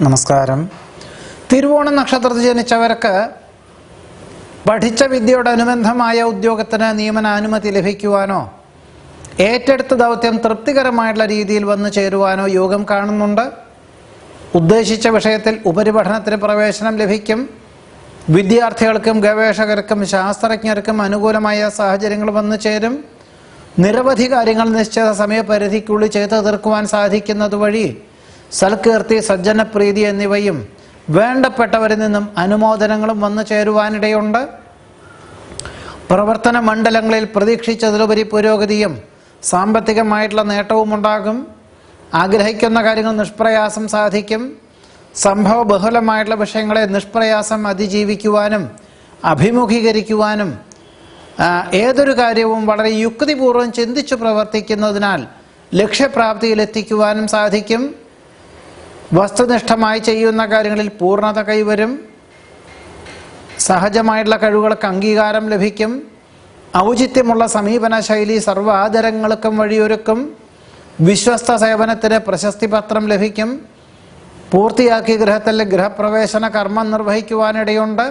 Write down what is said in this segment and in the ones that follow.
നമസ്കാരം. തിരുവോണ നക്ഷത്രത്തിൽ ജനിച്ചവർക്ക് പഠിച്ച വിദ്യയോടനുബന്ധമായ ഉദ്യോഗത്തിന് നിയമനാനുമതി ലഭിക്കുവാനോ ഏറ്റെടുത്ത ദൗത്യം തൃപ്തികരമായിട്ടുള്ള രീതിയിൽ വന്നു ചേരുവാനോ യോഗം കാണുന്നുണ്ട്. ഉദ്ദേശിച്ച വിഷയത്തിൽ ഉപരിപഠനത്തിന് പ്രവേശനം ലഭിക്കും. വിദ്യാർത്ഥികൾക്കും ഗവേഷകർക്കും ശാസ്ത്രജ്ഞർക്കും അനുകൂലമായ സാഹചര്യങ്ങൾ വന്നു ചേരും. നിരവധി കാര്യങ്ങൾ നിശ്ചിത സമയപരിധിക്കുള്ളിൽ ചെയ്തു തീർക്കുവാൻ സാധിക്കുന്നത് വഴി സൽകീർത്തി, സജ്ജനപ്രീതി എന്നിവയും വേണ്ടപ്പെട്ടവരിൽ നിന്നും അനുമോദനങ്ങളും വന്നു ചേരുവാനിടയുണ്ട്. പ്രവർത്തന മണ്ഡലങ്ങളിൽ പ്രതീക്ഷിച്ചതിലുപരി പുരോഗതിയും സാമ്പത്തികമായിട്ടുള്ള നേട്ടവും ഉണ്ടാകും. ആഗ്രഹിക്കുന്ന കാര്യങ്ങൾ നിഷ്പ്രയാസം സാധിക്കും. സംഭവ ബഹുലമായിട്ടുള്ള വിഷയങ്ങളെ നിഷ്പ്രയാസം അതിജീവിക്കുവാനും അഭിമുഖീകരിക്കുവാനും ഏതൊരു കാര്യവും വളരെ യുക്തിപൂർവ്വം ചിന്തിച്ചു പ്രവർത്തിക്കുന്നതിനാൽ ലക്ഷ്യപ്രാപ്തിയിലെത്തിക്കുവാനും സാധിക്കും. വസ്തുനിഷ്ഠമായി ചെയ്യുന്ന കാര്യങ്ങളിൽ പൂർണ്ണത കൈവരും. സഹജമായിട്ടുള്ള കഴിവുകൾക്ക് അംഗീകാരം ലഭിക്കും. ഔചിത്യമുള്ള സമീപന ശൈലി സർവ്വാദരങ്ങൾക്കും വഴിയൊരുക്കും. വിശ്വസ്ത സേവനത്തിന് പ്രശസ്തി പത്രം ലഭിക്കും. പൂർത്തിയാക്കി ഗൃഹത്തിൽ ഗൃഹപ്രവേശന കർമ്മം നിർവഹിക്കുവാനിടയുണ്ട്.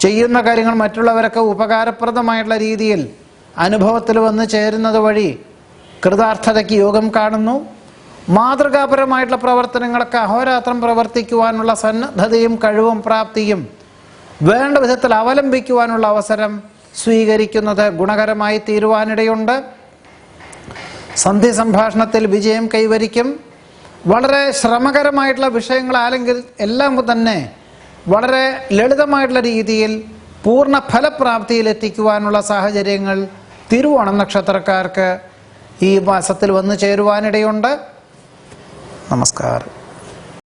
ചെയ്യുന്ന കാര്യങ്ങൾ മറ്റുള്ളവർക്ക് ഉപകാരപ്രദമായിട്ടുള്ള രീതിയിൽ അനുഭവത്തിൽ വന്നു ചേരുന്നത് വഴി കൃതാർത്ഥതയ്ക്ക് യോഗം കാണുന്നു. മാതൃകാപരമായിട്ടുള്ള പ്രവർത്തനങ്ങൾക്ക് അഹോരാത്രം പ്രവർത്തിക്കുവാനുള്ള സന്നദ്ധതയും കഴിവും പ്രാപ്തിയും വേണ്ട വിധത്തിൽ അവലംബിക്കുവാനുള്ള അവസരം സ്വീകരിക്കുന്നത് ഗുണകരമായി തീരുവാനിടയുണ്ട്. സന്ധി സംഭാഷണത്തിൽ വിജയം കൈവരിക്കും. വളരെ ശ്രമകരമായിട്ടുള്ള വിഷയങ്ങളല്ലെങ്കിൽ എല്ലാം തന്നെ വളരെ ലളിതമായിട്ടുള്ള രീതിയിൽ പൂർണ്ണ ഫലപ്രാപ്തിയിൽ എത്തിക്കുവാനുള്ള സാഹചര്യങ്ങൾ തിരുവോണ നക്ഷത്രക്കാർക്ക് ഈ മാസത്തിൽ വന്നു ചേരുവാനിടയുണ്ട്. നമസ്കാരം.